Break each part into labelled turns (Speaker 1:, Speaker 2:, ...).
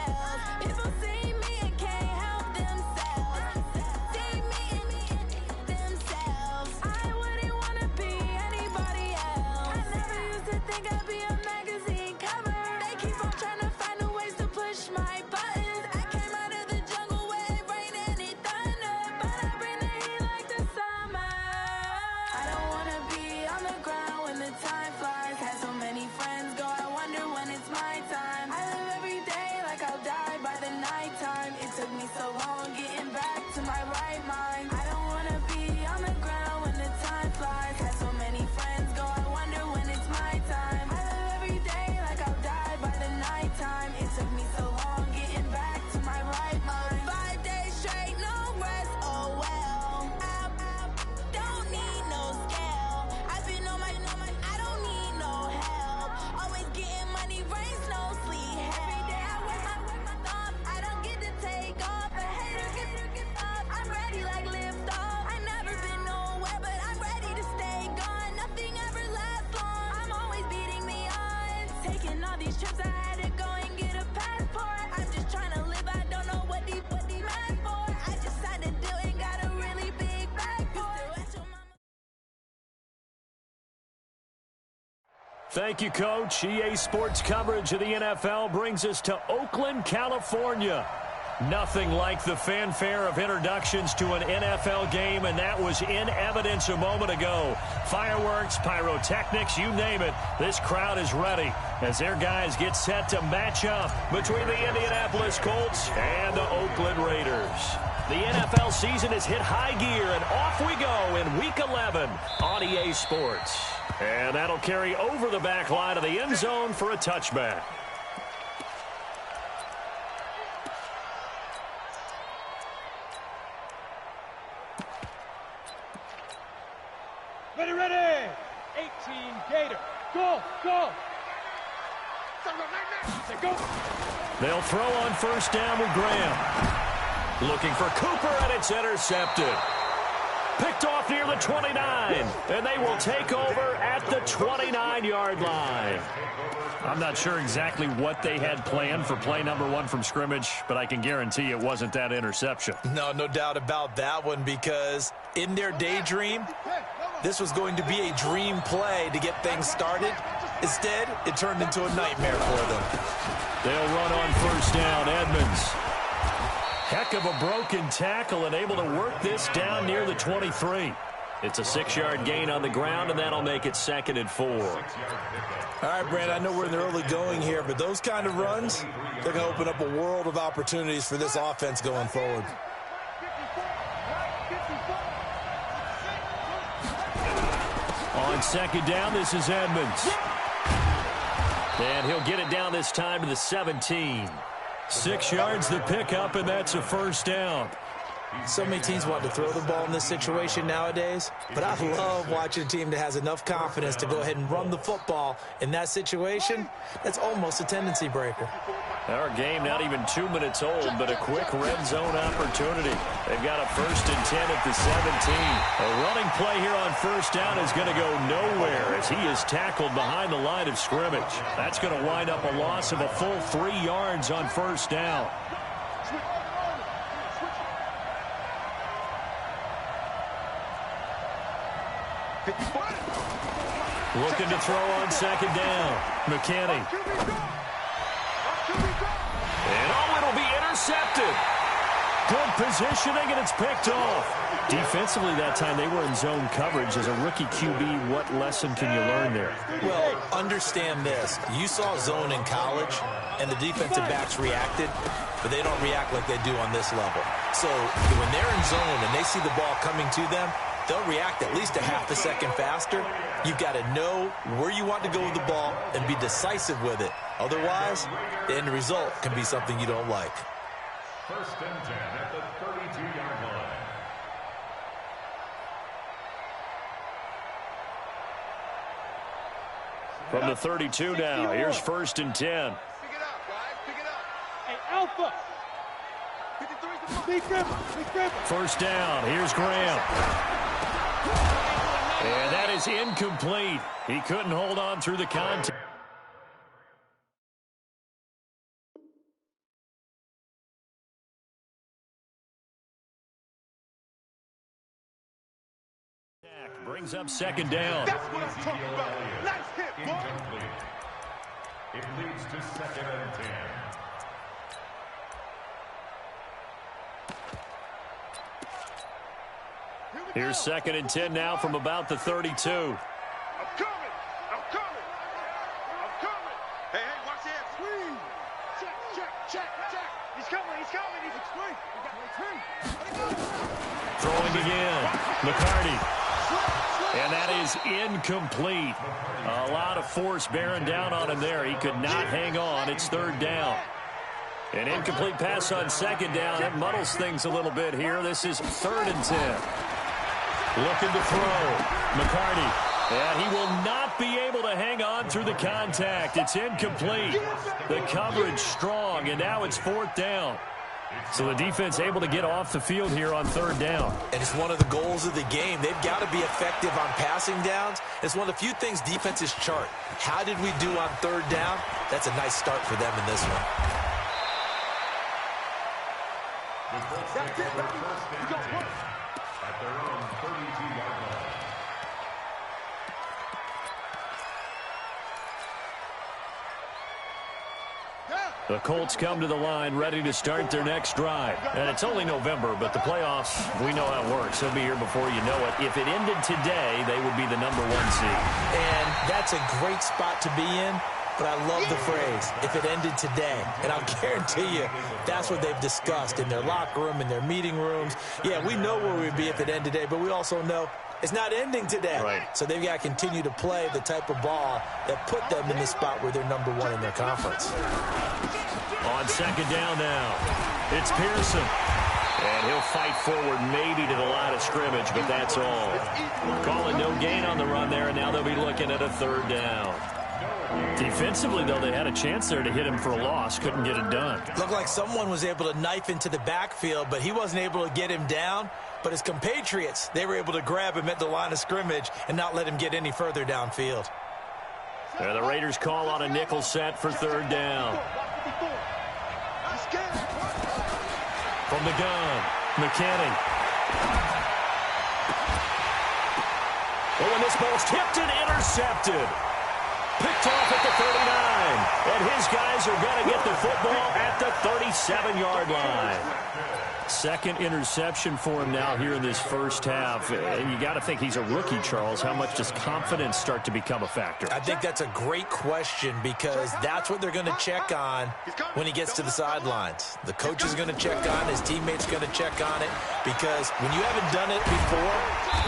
Speaker 1: themselves. People see me and can't help themselves. See me and themselves. I wouldn't want to be anybody else. I never used to think I'd be a magazine cover. They keep on trying to find new ways to push my buttons. I came out of the jungle where it rained and it thunder, but I bring the heat like the summer. I don't want to be on the ground when the time flies. Had so many friends go, I wonder when it's my time. I live every day like I'll die by the nighttime. It took me so long getting back to my right mind. I don't want to be on the ground when the time flies. Had so many friends go, I wonder when it's my time. I live every day like I'll die by the nighttime. It took me so long getting back to my right mind. 5 days straight, no rest, oh well. I don't need no scale. I've been on my, I don't need no help. Always getting money, rains, no sleep. Every day I work my thumb. I don't get to take off. A hater get up. I'm ready like lift off. I never been nowhere, but I'm ready to stay gone. Nothing ever lasts long. I'm always beating the odds. Taking all these trips, I had to go and get a passport. I'm just trying to live, I don't know what the mad for. I just signed a deal and got a really big bag for it.
Speaker 2: Thank you, Coach. EA Sports coverage of the NFL brings us to Oakland, California. Nothing like the fanfare of introductions to an NFL game, and that was in evidence a moment ago. Fireworks, pyrotechnics, you name it. This crowd is ready as their guys get set to match up between the Indianapolis Colts and the Oakland Raiders. The NFL season has hit high gear, and off we go in Week 11 on EA Sports. And that'll carry over the back line of the end zone for a touchback.
Speaker 3: Ready, ready! 18 Gator. Go, go! Go!
Speaker 2: They'll throw on first down with Graham. Looking for Cooper, and it's intercepted. Picked off near the 29, and they will take over at the 29-yard line. I'm not sure exactly what they had planned for play number 1 from scrimmage, but I can guarantee it wasn't that interception.
Speaker 4: No doubt about that one, because in their daydream, this was going to be a dream play to get things started. Instead, it turned into a nightmare for them.
Speaker 2: They'll run on first down. Edmonds. Heck of a broken tackle and able to work this down near the 23. It's a 6-yard gain on the ground, and that'll make it 2nd and 4.
Speaker 4: All right, Brad, I know we're in the early going here, but those kind of runs, they're going to open up a world of opportunities for this offense going forward.
Speaker 2: On second down, this is Edmonds. And he'll get it down this time to the 17. 6 yards the pickup, and that's a first down.
Speaker 4: So many teams want to throw the ball in this situation nowadays, but I love watching a team that has enough confidence to go ahead and run the football. In that situation, that's almost a tendency breaker.
Speaker 2: Our game not even 2 minutes old, but a quick red zone opportunity. They've got a 1st and 10 at the 17. A running play here on first down is going to go nowhere as he is tackled behind the line of scrimmage. That's going to wind up a loss of a full 3 yards on first down. Looking to throw on second down. McKinney. And it'll be intercepted. Good positioning, and it's picked off. Defensively that time, they were in zone coverage. As a rookie QB, what lesson can you learn there?
Speaker 4: Well, understand this. You saw zone in college, and the defensive backs reacted, but they don't react like they do on this level. So when they're in zone and they see the ball coming to them, they'll react at least a half a second faster. You've got to know where you want to go with the ball and be decisive with it. Otherwise, the end result can be something you don't like.
Speaker 5: 1st and 10 at the 32-yard line.
Speaker 2: From the 32 now, here's 1st and 10.
Speaker 3: Pick it up, guys. Pick it up. Hey, Alpha. 53.
Speaker 2: First down, here's Graham. And that is incomplete. He couldn't hold on through the contact. Brings up second down.
Speaker 3: That's what I'm talking about. Nice hit, boy.
Speaker 5: Incomplete. It leads to 2nd and 10.
Speaker 2: Here's 2nd and 10 now from about the 32.
Speaker 3: I'm coming. I'm coming. I'm coming. Hey, watch that. Screen. Check. He's coming. He's screen.
Speaker 2: Throwing again. McCarty. And that is incomplete. A lot of force bearing down on him there. He could not hang on. It's 3rd down. An incomplete pass on 2nd down. That muddles things a little bit here. This is 3rd and 10. Looking to throw. McCarty. And he will not be able to hang on through the contact. It's incomplete. The coverage strong, and now it's 4th down. So the defense able to get off the field here on 3rd down.
Speaker 4: And it's one of the goals of the game. They've got to be effective on passing downs. It's one of the few things defenses chart. How did we do on 3rd down? That's a nice start for them in this one.
Speaker 3: That's it, baby. You got one.
Speaker 5: At their own 32-yard line.
Speaker 2: The Colts come to the line ready to start their next drive. And it's only November, but the playoffs, we know how it works. They'll be here before you know it. If it ended today, they would be the #1 seed.
Speaker 4: And that's a great spot to be in. But I love the phrase, if it ended today. And I'll guarantee you, that's what they've discussed in their locker room, in their meeting rooms. Yeah, we know where we'd be if it ended today, but we also know it's not ending today.
Speaker 2: Right.
Speaker 4: So they've got to continue to play the type of ball that put them in the spot where they're #1 in their conference.
Speaker 2: On 2nd down now, it's Pearson. And he'll fight forward maybe to the line of scrimmage, but that's all. Calling no gain on the run there, and now they'll be looking at a 3rd down. Defensively, though, they had a chance there to hit him for a loss. Couldn't get it done.
Speaker 4: Looked like someone was able to knife into the backfield, but he wasn't able to get him down. But his compatriots, they were able to grab him at the line of scrimmage and not let him get any further downfield.
Speaker 2: And the Raiders call on a nickel set for 3rd down. From the gun, McKinney. Oh, and this ball's tipped and intercepted. Picked off at the 39. And his guys are going to get the football at the 37-yard line. 2nd interception for him now here in this first half. And you got to think he's a rookie, Charles. How much does confidence start to become a factor?
Speaker 4: I think that's a great question because that's what they're going to check on when he gets to the sidelines. The coach is going to check on it. His teammates are going to check on it because when you haven't done it before,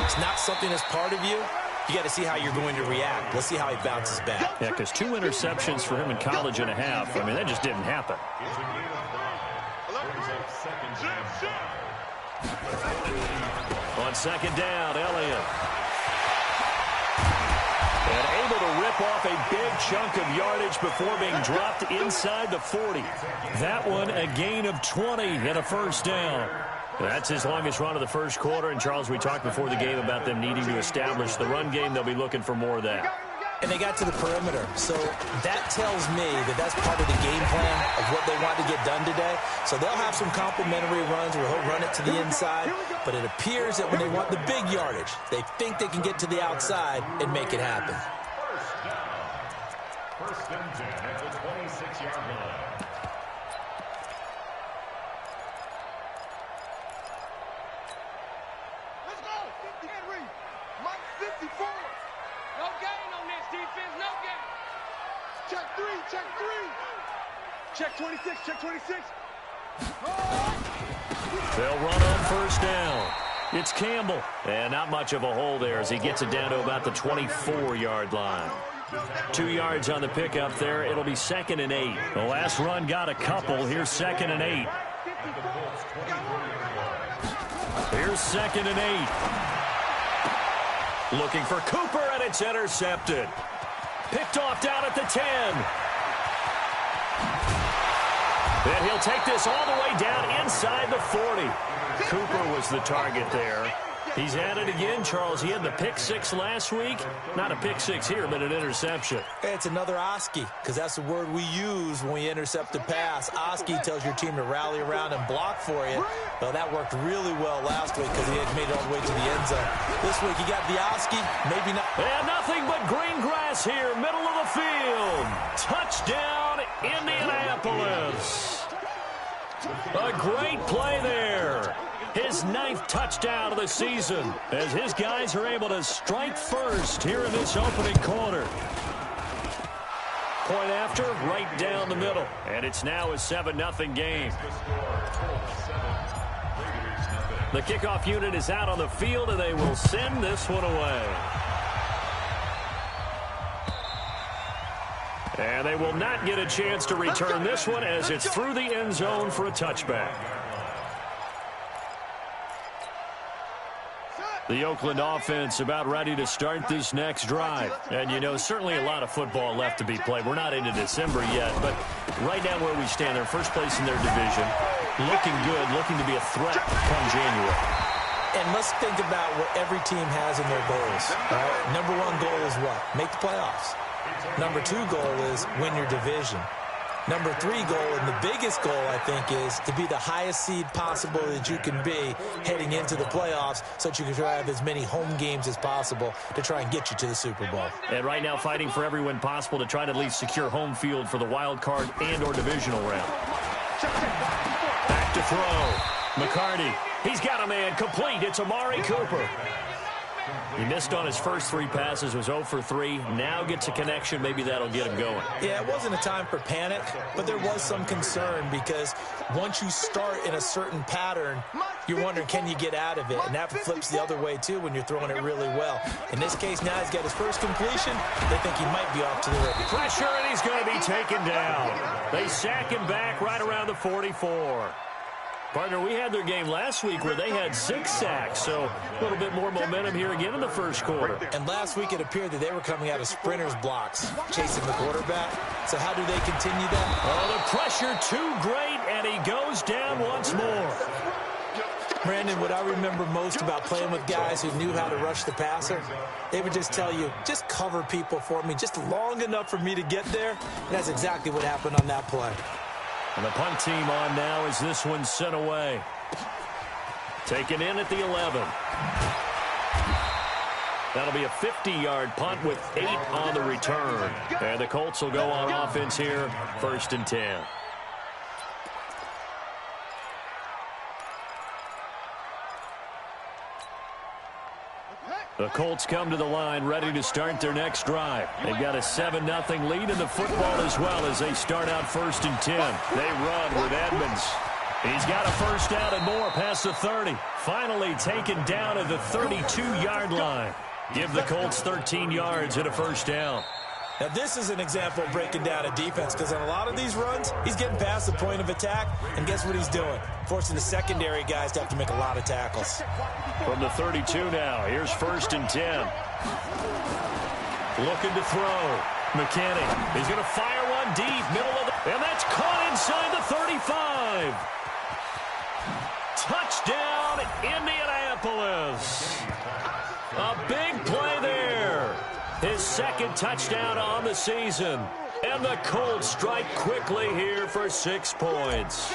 Speaker 4: it's not something that's part of you. You got to see how you're going to react. Let's see how he bounces back.
Speaker 2: Yeah, because 2 interceptions for him in college and a half. I mean, that just didn't happen. On 2nd down, Elliott. And able to rip off a big chunk of yardage before being dropped inside the 40. That one, a gain of 20 and a 1st down. That's his longest run of the first quarter. And, Charles, we talked before the game about them needing to establish the run game. They'll be looking for more of that.
Speaker 4: And they got to the perimeter. So that tells me that that's part of the game plan of what they want to get done today. So they'll have some complimentary runs where he'll run it to the inside. But it appears that when they want the big yardage, they think they can get to the outside and make it happen.
Speaker 5: First and 10 at the 26-yard line.
Speaker 3: Let's go. Henry. Mike 54. No gain on this defense. No gain. Check 3. Check 3. Check 26. Check 26.
Speaker 2: They'll run on 1st down. It's Campbell. And not much of a hole there as he gets it down to about the 24-yard line. 2 yards on the pickup there. It'll be 2nd and 8. The last run got a couple. Here's 2nd and 8. Here's 2nd and 8. Looking for Cooper, and it's intercepted. Picked off down at the 10. And he'll take this all the way down inside the 40. Cooper was the target there. He's at it again, Charles. He had the pick six last week. Not a pick six here, but an interception.
Speaker 4: It's another Oski, because that's the word we use when we intercept a pass. Oski tells your team to rally around and block for you. Well, that worked really well last week because he had made it all the way to the end zone. This week, you got the Oski, maybe not.
Speaker 2: And nothing but green grass here, middle of the field. Touchdown, Indianapolis. A great play there. His 9th touchdown of the season as his guys are able to strike first here in this opening quarter. Point after, right down the middle. And it's now a 7-0 game. The kickoff unit is out on the field, and they will send this one away. And they will not get a chance to return this one as it's through the end zone for a touchback. The Oakland offense about ready to start this next drive. And, you know, certainly a lot of football left to be played. We're not into December yet, but right now where we stand, they're first place in their division. Looking good, looking to be a threat come January.
Speaker 4: And let's think about what every team has in their goals. Right? Number 1 goal is what? Make the playoffs. Number 2 goal is win your division. Number 3 goal, and the biggest goal, I think, is to be the highest seed possible that you can be heading into the playoffs so that you can try to have as many home games as possible to try and get you to the Super Bowl.
Speaker 2: And right now fighting for every win possible to try to at least secure home field for the wild card and or divisional round. Back to throw. McCarty. He's got a man complete. It's Amari Cooper. He missed on his first 3 passes, was 0 for 3. Now gets a connection. Maybe that'll get him going.
Speaker 4: Yeah, it wasn't a time for panic, but there was some concern because once you start in a certain pattern, you're wondering, can you get out of it? And that flips the other way, too, when you're throwing it really well. In this case, now he's got his first completion. They think he might be off to the races.
Speaker 2: Pressure, and he's going to be taken down. They sack him back right around the 44. Partner, we had their game last week where they had 6 sacks, so a little bit more momentum here again in the first quarter.
Speaker 4: And last week it appeared that they were coming out of sprinters blocks, chasing the quarterback. So how do they continue that?
Speaker 2: Oh, the pressure too great, and he goes down once more.
Speaker 4: Brandon, what I remember most about playing with guys who knew how to rush the passer, they would just tell you, just cover people for me, just long enough for me to get there. And that's exactly what happened on that play.
Speaker 2: And the punt team on now as this one's sent away. Taken in at the 11. That'll be a 50-yard punt with 8 on the return. And the Colts will go on offense here, 1st and 10. The Colts come to the line ready to start their next drive. They've got a 7-0 lead in the football as well as they start out 1st and 10. They run with Edmonds. He's got a first down and more past the 30. Finally taken down at the 32-yard line. Give the Colts 13 yards and a first down.
Speaker 4: Now, this is an example of breaking down a defense because on a lot of these runs, he's getting past the point of attack, and guess what he's doing? Forcing the secondary guys to have to make a lot of tackles.
Speaker 2: From the 32 now, here's 1st and 10. Looking to throw. McKinney. He's going to fire one deep, middle of the... And that's caught inside the 35. Touchdown, Indianapolis. A big play there. His 2nd touchdown on the season. And the Colts strike quickly here for 6 points.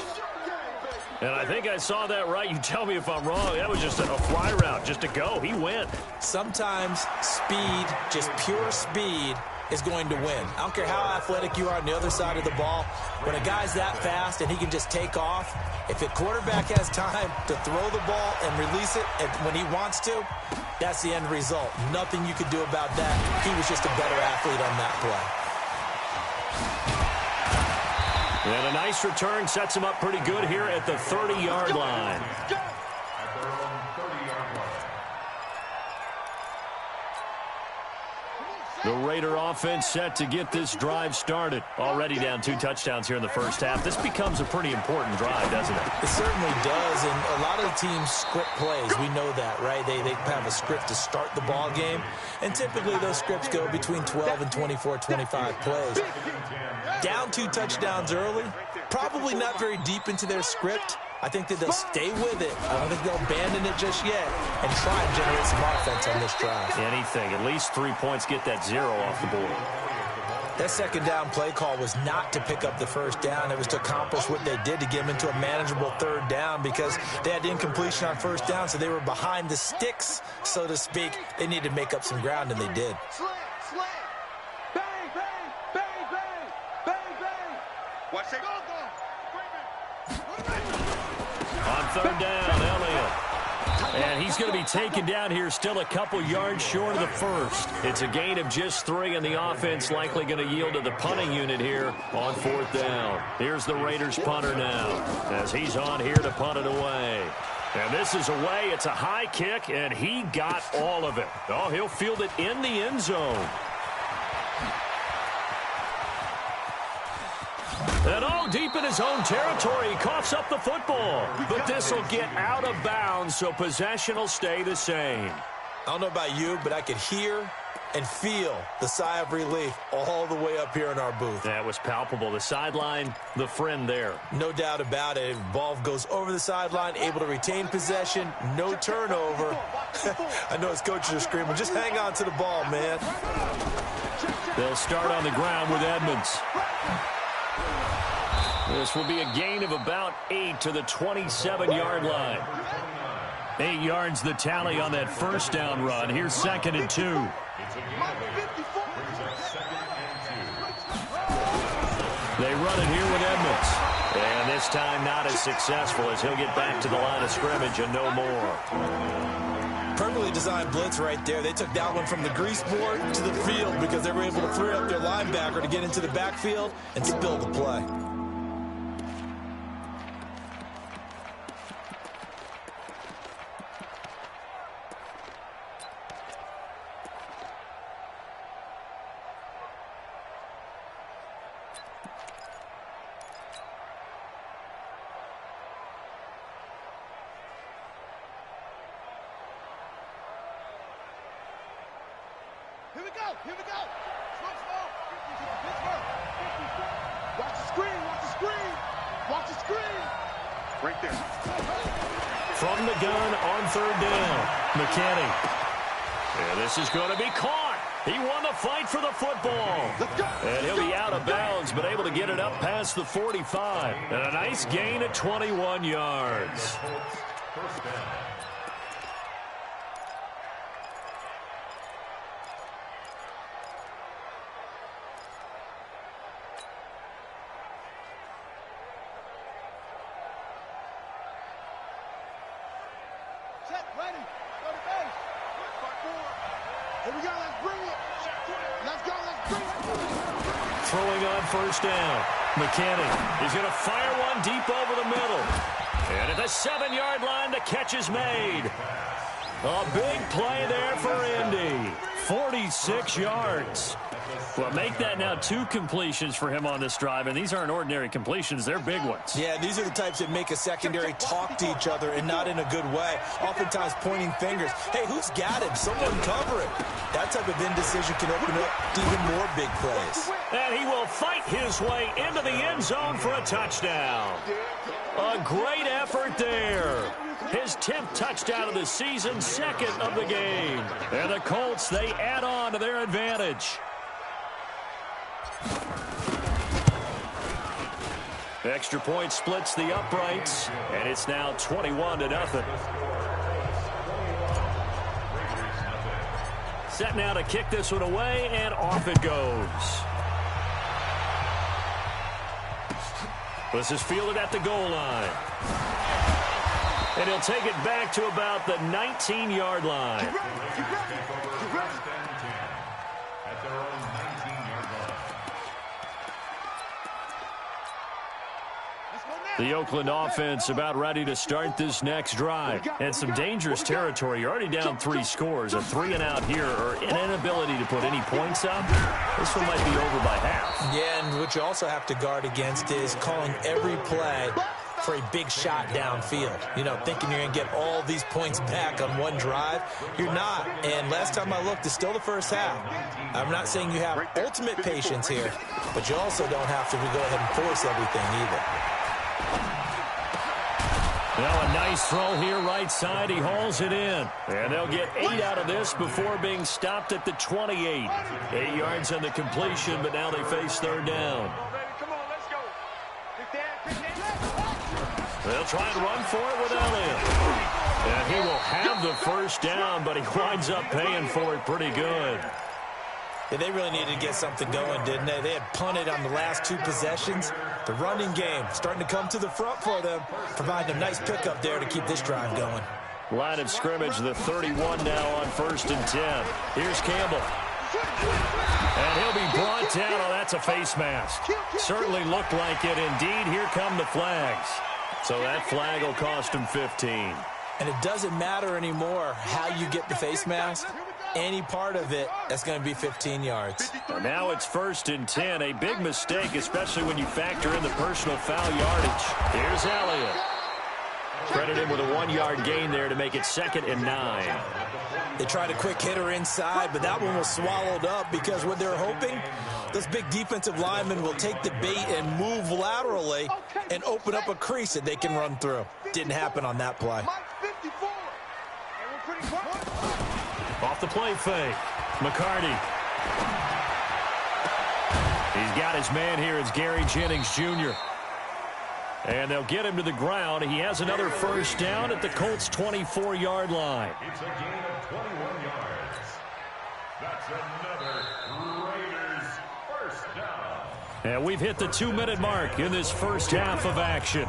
Speaker 2: And I think I saw that right. You tell me if I'm wrong. That was just a fly route, just to go. He went.
Speaker 4: Sometimes speed, just pure speed, is going to win. I don't care how athletic you are on the other side of the ball. When a guy's that fast and he can just take off, if a quarterback has time to throw the ball and release it when he wants to, that's the end result. Nothing you could do about that. He was just a better athlete on that play.
Speaker 2: And a nice return sets him up pretty good here at the 30-yard line. The Raider offense set to get this drive started. Already down 2 touchdowns here in the first half. This becomes a pretty important drive, doesn't it?
Speaker 4: It certainly does, and a lot of the teams script plays. We know that, right? They have a script to start the ball game, and typically those scripts go between 12 and 24, 25 plays. Down 2 touchdowns early, probably not very deep into their script. I think that they'll stay with it. I don't think they'll abandon it just yet and try and generate some offense on this drive.
Speaker 2: Anything. At least 3 points, get that 0 off the board.
Speaker 4: That second down play call was not to pick up the first down. It was to accomplish what they did to get them into a manageable third down because they had incompletion on first down, so they were behind the sticks, so to speak. They needed to make up some ground, and they did.
Speaker 3: Slam, slam. Bang, bang, bang, bang, bang, bang. Watch it.
Speaker 2: On third down, Elliott. And he's going to be taken down here still a couple yards short of the first. It's a gain of just 3, and the offense likely going to yield to the punting unit here on fourth down. Here's the Raiders punter now as he's on here to punt it away. And this is away. It's a high kick, and he got all of it. Oh, he'll field it in the end zone. And all deep in his own territory, he coughs up the football. But this will get out of bounds, so possession will stay the same.
Speaker 4: I don't know about you, but I could hear and feel the sigh of relief all the way up here in our booth.
Speaker 2: That was palpable. The sideline, the friend there.
Speaker 4: No doubt about it. Ball goes over the sideline, able to retain possession, no turnover. I know his coaches are screaming, just hang on to the ball, man.
Speaker 2: They'll start on the ground with Edmonds. This will be a gain of about 8 to the 27-yard line. 8 yards the tally on that first down run. Here's 2nd and 2. They run it here with Edmonds. And this time not as successful as he'll get back to the line of scrimmage and no more.
Speaker 4: Perfectly designed blitz right there. They took that one from the grease board to the field because they were able to free up their linebacker to get into the backfield and spill the play.
Speaker 3: Here we go. Here we go. Slow. Watch the screen. Watch the screen. Watch the screen. Right there.
Speaker 2: From the gun on third down, McKinney. And this is going to be caught. He won the fight for the football. And he'll be out of bounds, but able to get it up past the 45. And a nice gain at 21 yards.
Speaker 5: First down.
Speaker 3: Set, ready. Go to base. Here we go. Let's bring it. Let's go. Let's bring it.
Speaker 2: Throwing on first down. McKinney. He's going to fire one deep over the middle. And at the 7-yard line, the catch is made. A big play there for Indy. 46 yards. Well, make that now 2 completions for him on this drive, and these aren't ordinary completions. They're big ones.
Speaker 4: Yeah, these are the types that make a secondary talk to each other and not in a good way. Oftentimes pointing fingers. Hey, who's got him? Someone cover it. That type of indecision can open up to even more big plays.
Speaker 2: And he will fight his way into the end zone for a touchdown. A great effort there. His 10th touchdown of the season, 2nd of the game. And the Colts, they add on to their advantage. Extra point splits the uprights, and it's now 21-0. Set now to kick this one away, and off it goes. This is fielded at the goal line. And he'll take it back to about the 19-yard line.
Speaker 5: At their own 19-yard line.
Speaker 2: The Oakland offense about ready to start this next drive. And some dangerous territory. You're already down 3 scores. A 3-and-out here, or an inability to put any points up. This one might be over by half.
Speaker 4: Yeah, and what you also have to guard against is calling every play for a big shot downfield. You know, thinking you're going to get all these points back on one drive. You're not. And last time I looked, it's still the first half. I'm not saying you have ultimate patience here, but you also don't have to go ahead and force everything either.
Speaker 2: Now a nice throw here right side. He hauls it in. And they'll get 8 out of this before being stopped at the 28. 8 yards on the completion, but now they face third down.
Speaker 3: Come on, let's go.
Speaker 2: They'll try and run for it with Elliott. And he will have the first down, but he winds up paying for it pretty good.
Speaker 4: Yeah, they really needed to get something going, didn't they? They had punted on the last 2 possessions. The running game starting to come to the front for them, providing a nice pickup there to keep this drive going.
Speaker 2: Line of scrimmage, the 31 now on 1st and 10. Here's Campbell. And he'll be brought down. Oh, that's a face mask. Certainly looked like it. Indeed, here come the flags. So that flag will cost him 15.
Speaker 4: And it doesn't matter anymore how you get the face mask. Any part of it, that's going to be 15 yards.
Speaker 2: And now it's 1st and 10. A big mistake, especially when you factor in the personal foul yardage. Here's Elliott. Credit him with a 1-yard gain there to make it 2nd and 9.
Speaker 4: They tried a quick hitter inside, but that one was swallowed up because what they're hoping, those big defensive linemen will take the bait and move laterally and open up a crease that they can run through. Didn't happen on that play.
Speaker 2: Off the play fake. McCarty. He's got his man here. It's Gary Jennings Jr. And they'll get him to the ground. He has another first down at the Colts' 24-yard line.
Speaker 5: It's a gain of 21 yards. That's another Raiders first down.
Speaker 2: And we've hit the 2-minute mark in this first half of action.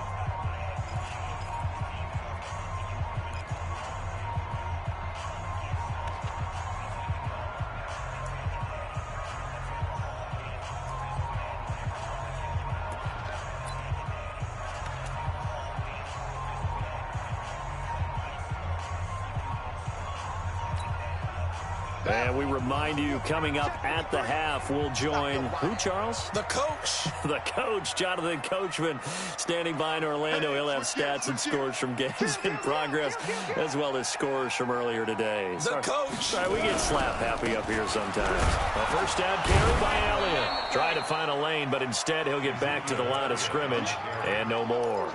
Speaker 2: And we remind you, coming up at the half, we'll join who, Charles?
Speaker 4: The coach.
Speaker 2: The coach, Jonathan Coachman, standing by in Orlando. He'll have stats and scores from games in progress, as well as scores from earlier today.
Speaker 4: The coach.
Speaker 2: Sorry, we get slap happy up here sometimes. A first down carry by Elliott. Trying to find a lane, but instead he'll get back to the line of scrimmage and no more.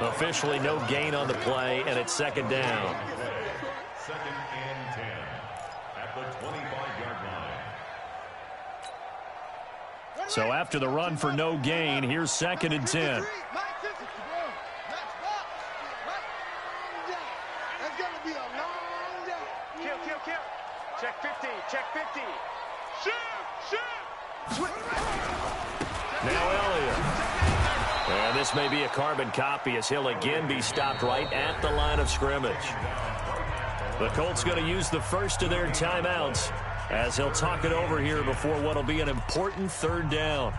Speaker 2: Officially no gain on the play, and it's 2nd down.
Speaker 5: 2nd and 10 at the 25-yard line.
Speaker 2: So after the run for no gain, here's 2nd and 10.
Speaker 3: That's going to be a long day. Kill. Check 50. Shoot.
Speaker 2: Now Elliott. And this may be a carbon copy as he'll again be stopped right at the line of scrimmage. The Colts going to use the first of their timeouts as he'll talk it over here before what will be an important 3rd down.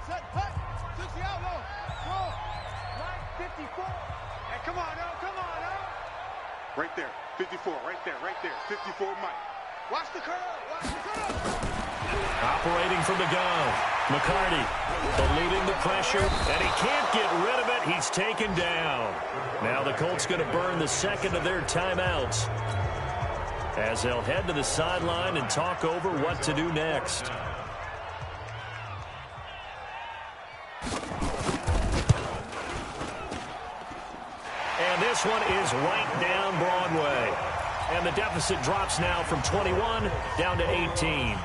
Speaker 3: Set, hut, 60 out low. Roll. Right, 54. Hey, come on, now. Right there, 54, right there. 54, Mike. Watch the curve.
Speaker 2: Operating from the gun. McCarty eluding the pressure, and he can't get rid of it. He's taken down. Now the Colts going to burn the 2nd of their timeouts as they'll head to the sideline and talk over what to do next. And this one is right down Broadway. And the deficit drops now from 21 down to 18.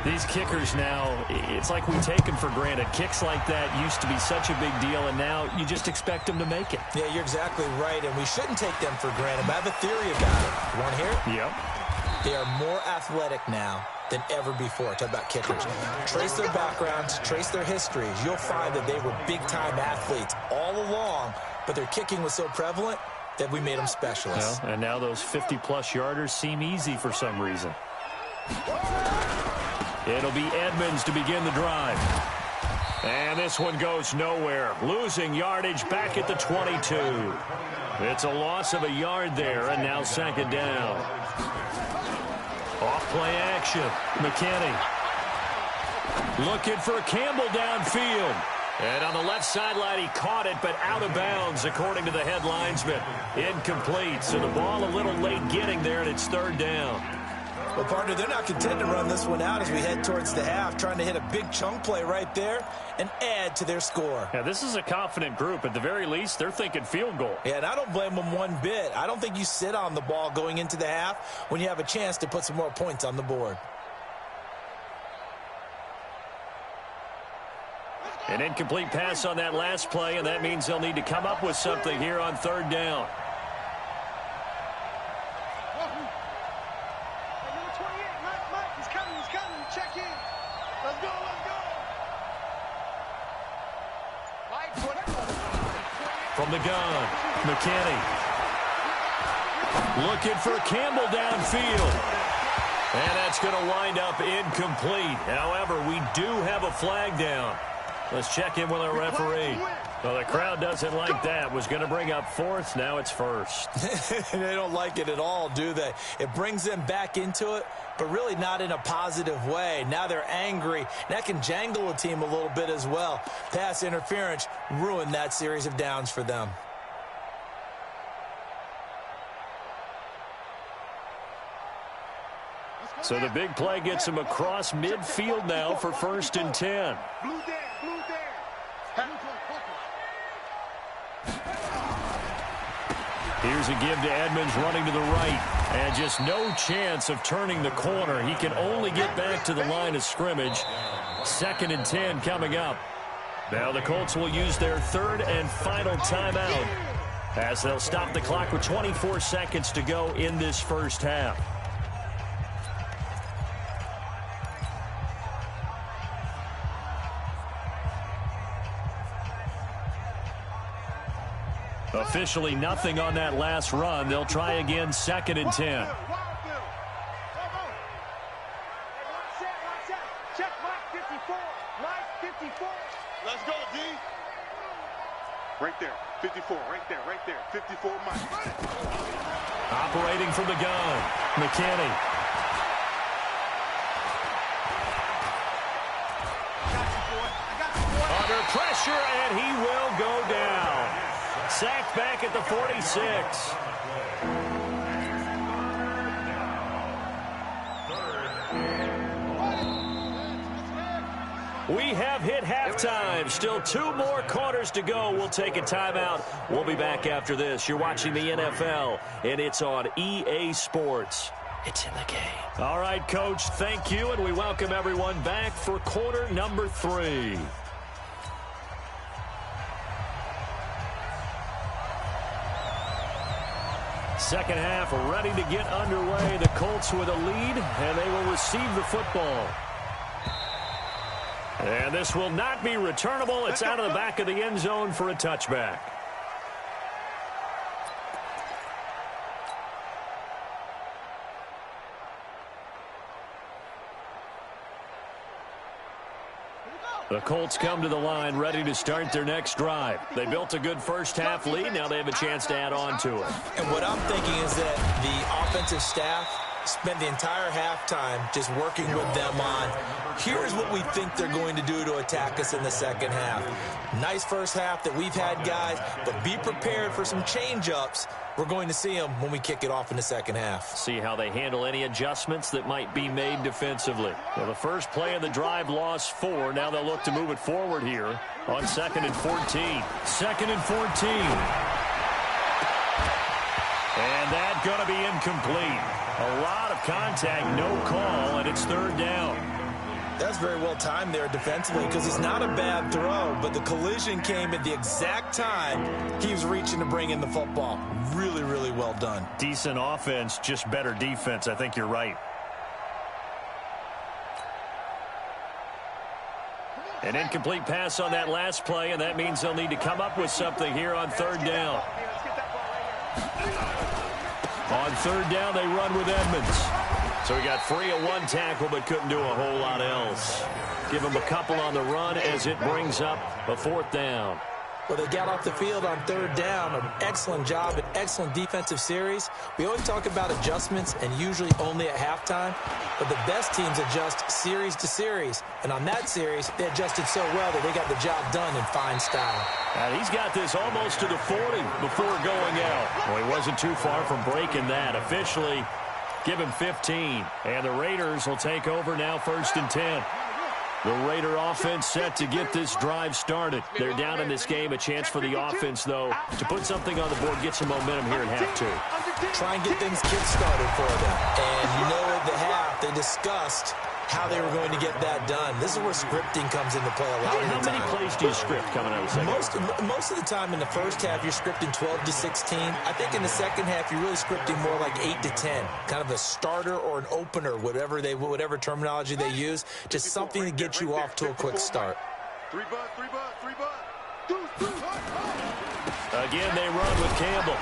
Speaker 2: These kickers now, it's like we take them for granted. Kicks like that used to be such a big deal, and now you just expect them to make it.
Speaker 4: Yeah, you're exactly right, and we shouldn't take them for granted. But I have a theory about it. You want to hear it?
Speaker 2: Yep.
Speaker 4: They are more athletic now than ever before. Talk about kickers. Trace their backgrounds, trace their histories. You'll find that they were big-time athletes all along, but their kicking was so prevalent that we made them specialists.
Speaker 2: Well, and now those 50-plus yarders seem easy for some reason. It'll be Edmonds to begin the drive. And this one goes nowhere. Losing yardage back at the 22. It's a loss of a yard there, and now 2nd down. Off-play action. McKinney looking for Campbell downfield. And on the left sideline, he caught it, but out of bounds, according to the head linesman. Incomplete, so the ball a little late getting there, and it's 3rd down.
Speaker 4: Well, partner, they're not content to run this one out as we head towards the half, trying to hit a big chunk play right there and add to their score.
Speaker 2: Yeah, this is a confident group. At the very least, they're thinking field goal.
Speaker 4: Yeah, and I don't blame them one bit. I don't think you sit on the ball going into the half when you have a chance to put some more points on the board.
Speaker 2: An incomplete pass on that last play, and that means they'll need to come up with something here on third down. From the gun, McKinney. Looking for Campbell downfield. And that's going to wind up incomplete. However, we do have a flag down. Let's check in with our referee. Well, the crowd doesn't like that. Was going to bring up fourth. Now it's first.
Speaker 4: They don't like it at all, do they? It brings them back into it, but really not in a positive way. Now they're angry. That can jangle a team a little bit as well. Pass interference ruined that series of downs for them.
Speaker 2: So the big play gets him across midfield now for 1st and 10. Here's a give to Edmonds running to the right. And just no chance of turning the corner. He can only get back to the line of scrimmage. 2nd and 10 coming up. Now the Colts will use their 3rd and final timeout as they'll stop the clock with 24 seconds to go in this first half. Officially nothing on that last run. They'll try again 2nd and 10.
Speaker 3: Let's go, D. Right there. 54. Right there. 54, Mike.
Speaker 2: Operating from the gun. McKinney. Under pressure, and he will go down. Sacked back at the 46. We have hit halftime. Still 2 more quarters to go. We'll take a timeout. We'll be back after this. You're watching the NFL, and it's on EA Sports. It's in the game. All right, Coach, thank you, and we welcome everyone back for quarter number 3. Second half ready to get underway. The Colts with a lead, and they will receive the football. And this will not be returnable. It's out of the back of the end zone for a touchback. The Colts come to the line ready to start their next drive. They built a good first half lead. Now they have a chance to add on to it.
Speaker 4: And what I'm thinking is that the offensive staff spent the entire halftime just working with them on, here's what we think they're going to do to attack us in the second half. Nice first half that we've had, guys, but be prepared for some change-ups. We're going to see them when we kick it off in the second half.
Speaker 2: See how they handle any adjustments that might be made defensively. Well, the first play of the drive lost 4. Now they'll look to move it forward here on 2nd and 14. 2nd and 14. And that's going to be incomplete. A lot of contact, no call, and it's 3rd down.
Speaker 4: That's very well timed there defensively because it's not a bad throw, but the collision came at the exact time he was reaching to bring in the football. Really, really well done.
Speaker 2: Decent offense, just better defense. I think you're right. An incomplete pass on that last play, and that means they'll need to come up with something here on 3rd down. On 3rd down, they run with Edmonds. So he got free of 1 tackle, but couldn't do a whole lot else. Give him a couple on the run as it brings up a 4th down.
Speaker 4: Well, they got off the field on 3rd down. An excellent job, an excellent defensive series. We always talk about adjustments and usually only at halftime, but the best teams adjust series to series. And on that series, they adjusted so well that they got the job done in fine style.
Speaker 2: And he's got this almost to the 40 before going out. Well, he wasn't too far from breaking that. Officially, Give him 15. And the Raiders will take over now, 1st and 10. The Raider offense set to get this drive started. They're down in this game. A chance for the offense, though, to put something on the board, get some momentum here in half 2.
Speaker 4: Try and get things kick-started for them. And you know at the half, they discussed how they were going to get that done. This is where scripting comes into play a lot of the time.
Speaker 2: How many plays do you script coming out of the second half?
Speaker 4: Most of the time in the first half, you're scripting 12 to 16. I think in the second half, you're really scripting more like 8 to 10. Kind of a starter or an opener, whatever terminology they use. Just something to get you off to a quick start.
Speaker 3: Three bud.
Speaker 2: Again, they run with Campbell.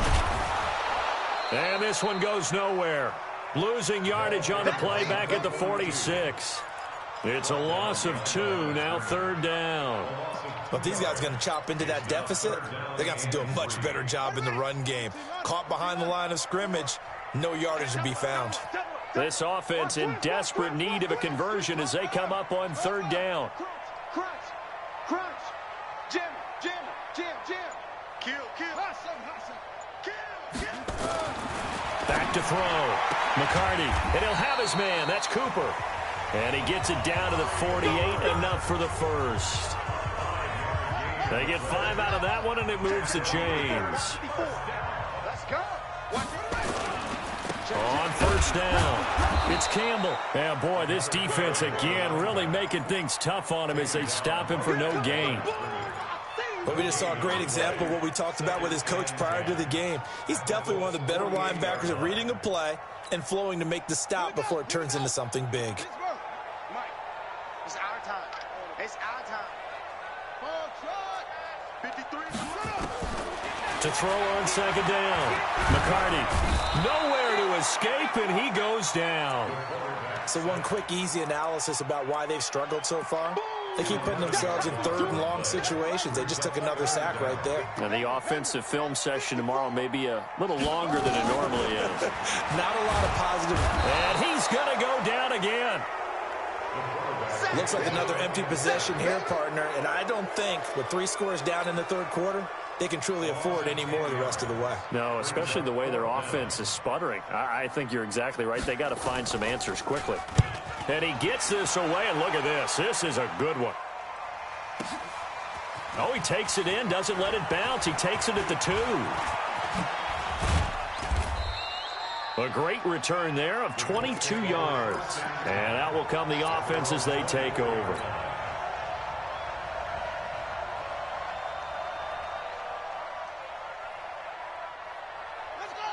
Speaker 2: And this one goes nowhere. Losing yardage on the play back at the 46. It's a loss of 2, now 3rd down.
Speaker 4: But these guys are going to chop into that deficit. They got to do a much better job in the run game. Caught behind the line of scrimmage, no yardage to be found.
Speaker 2: This offense in desperate need of a conversion as they come up on 3rd down.
Speaker 3: Crunch. Jam. Kill.
Speaker 2: Back to throw. McCarty, and he'll have his man. That's Cooper. And he gets it down to the 48, enough for the first. They get 5 out of that one, and it moves the chains.
Speaker 3: Let's go.
Speaker 2: On 1st down, it's Campbell. Yeah, boy, this defense again really making things tough on him as they stop him for no gain.
Speaker 4: But we just saw a great example of what we talked about with his coach prior to the game. He's definitely one of the better linebackers at reading a play and flowing to make the stop before it turns into something big.
Speaker 3: Mike, it's our time. It's our time. 53%.
Speaker 2: To throw on 2nd down. McCarty, nowhere to escape, and he goes down.
Speaker 4: So one quick, easy analysis about why they've struggled so far. They keep putting themselves in 3rd and long situations. They just took another sack right there.
Speaker 2: Now, the offensive film session tomorrow may be a little longer than it normally is.
Speaker 4: Not a lot of positive.
Speaker 2: And he's going to go down again.
Speaker 4: Looks like another empty possession here, partner. And I don't think with 3 scores down in the 3rd quarter, they can truly afford any more the rest of the way.
Speaker 2: No, especially the way their offense is sputtering. I think you're exactly right. They got to find some answers quickly. And he gets this away, and look at this. This is a good one. Oh, he takes it in, doesn't let it bounce. He takes it at the 2. A great return there of 22 yards. And out will come the offense as they take over.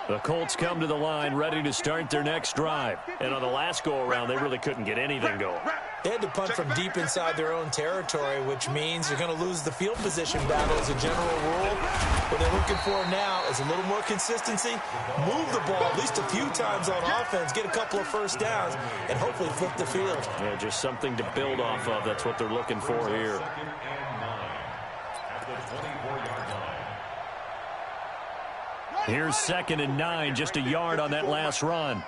Speaker 2: The Colts come to the line ready to start their next drive. And on the last go-around, they really couldn't get anything going.
Speaker 4: They had to punt from deep inside their own territory, which means you're going to lose the field position battle as a general rule. What they're looking for now is a little more consistency, move the ball at least a few times on offense, get a couple of 1st downs, and hopefully flip the field.
Speaker 2: Yeah, just something to build off of. That's what they're looking for here. Here's 2nd and 9, just a yard on that last run.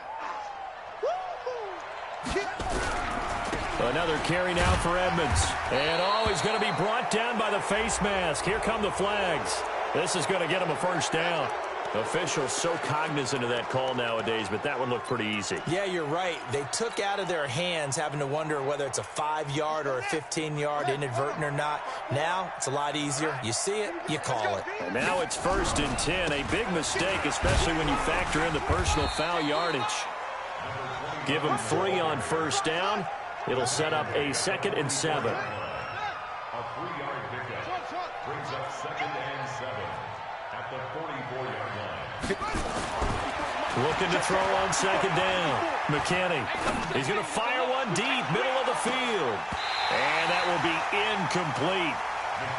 Speaker 2: Another carry now for Edmonds. And he's going to be brought down by the face mask. Here come the flags. This is going to get him a 1st down. Officials so cognizant of that call nowadays, but that one looked pretty easy.
Speaker 4: Yeah, you're right. They took out of their hands having to wonder whether it's a 5-yard or a 15-yard inadvertent or not. Now, it's a lot easier. You see it, you call it.
Speaker 2: And now it's 1st and 10. A big mistake, especially when you factor in the personal foul yardage. Give them 3 on 1st down. It'll set up a 2nd and 7.
Speaker 5: A 3-yard pickup brings up 2nd and 7 at the 44-yard line.
Speaker 2: Looking to throw on 2nd down. McKinney. He's going to fire one deep, middle of the field. And that will be incomplete.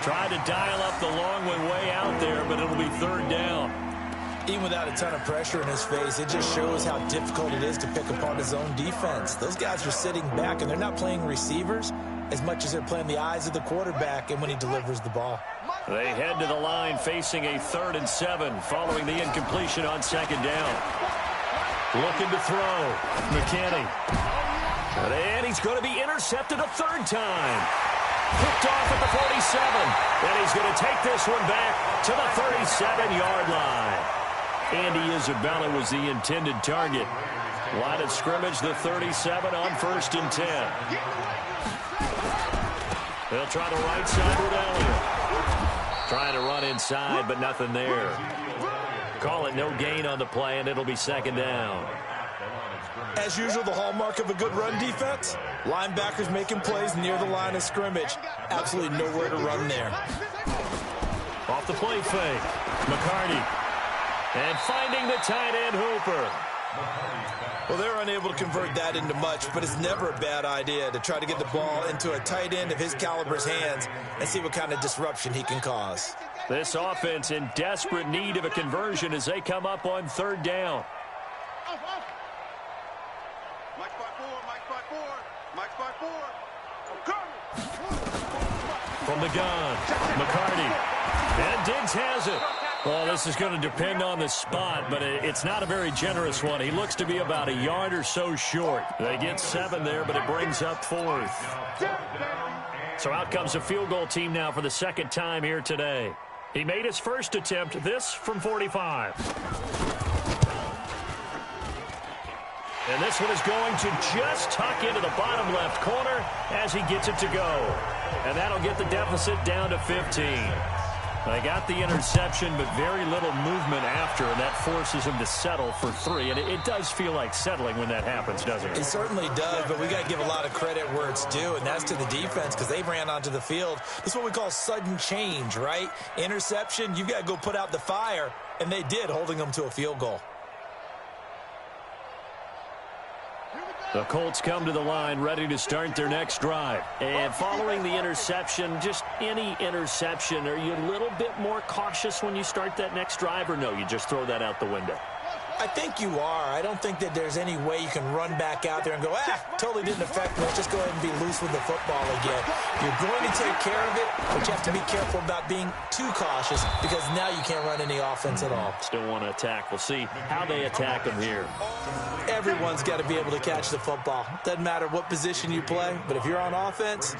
Speaker 2: Tried to dial up the long one way out there, but it'll be 3rd down.
Speaker 4: Even without a ton of pressure in his face, it just shows how difficult it is to pick apart his own defense. Those guys are sitting back, and they're not playing receivers as much as they're playing the eyes of the quarterback and when he delivers the ball.
Speaker 2: They head to the line facing a 3rd and 7 following the incompletion on 2nd down. Looking to throw. McKinney. And he's going to be intercepted a 3rd time. Picked off at the 47. And he's going to take this one back to the 37-yard line. Andy Isabella was the intended target. Line of scrimmage, the 37 on 1st and 10. They'll try the right side with Elliott. Trying to run inside, but nothing there. Call it no gain on the play, and it'll be 2nd down.
Speaker 4: As usual, the hallmark of a good run defense, linebackers making plays near the line of scrimmage. Absolutely nowhere to run there.
Speaker 2: Off the play fake, McCarty. And finding the tight end, Hooper.
Speaker 4: Well, they're unable to convert that into much, but it's never a bad idea to try to get the ball into a tight end of his caliber's hands and see what kind of disruption he can cause.
Speaker 2: This offense in desperate need of a conversion as they come up on 3rd down.
Speaker 3: Mike spot 4, Mike spot 4, Mike spot 4.
Speaker 2: From the gun, McCarty. And Diggs has it. Well, this is going to depend on the spot, but it's not a very generous one. He looks to be about a yard or so short. They get 7 there, but it brings up 4th. So out comes a field goal team now for the 2nd time here today. He made his first attempt, this from 45. And this one is going to just tuck into the bottom left corner as he gets it to go. And that'll get the deficit down to 15. They got the interception, but very little movement after, and that forces him to settle for 3. And it does feel like settling when that happens, doesn't it?
Speaker 4: It certainly does, but we got to give a lot of credit where it's due, and that's to the defense because they ran onto the field. This is what we call sudden change, right? Interception, you've got to go put out the fire, and they did, holding them to a field goal.
Speaker 2: The Colts come to the line ready to start their next drive. And following the interception, just any interception, are you a little bit more cautious when you start that next drive, or no, you just throw that out the window?
Speaker 4: I think you are. I don't think that there's any way you can run back out there and go, totally didn't affect me. Let's just go ahead and be loose with the football again. You're going to take care of it, but you have to be careful about being too cautious because now you can't run any offense at all.
Speaker 2: Still want to attack. We'll see how they attack them here.
Speaker 4: Everyone's got to be able to catch the football. Doesn't matter what position you play, but if you're on offense,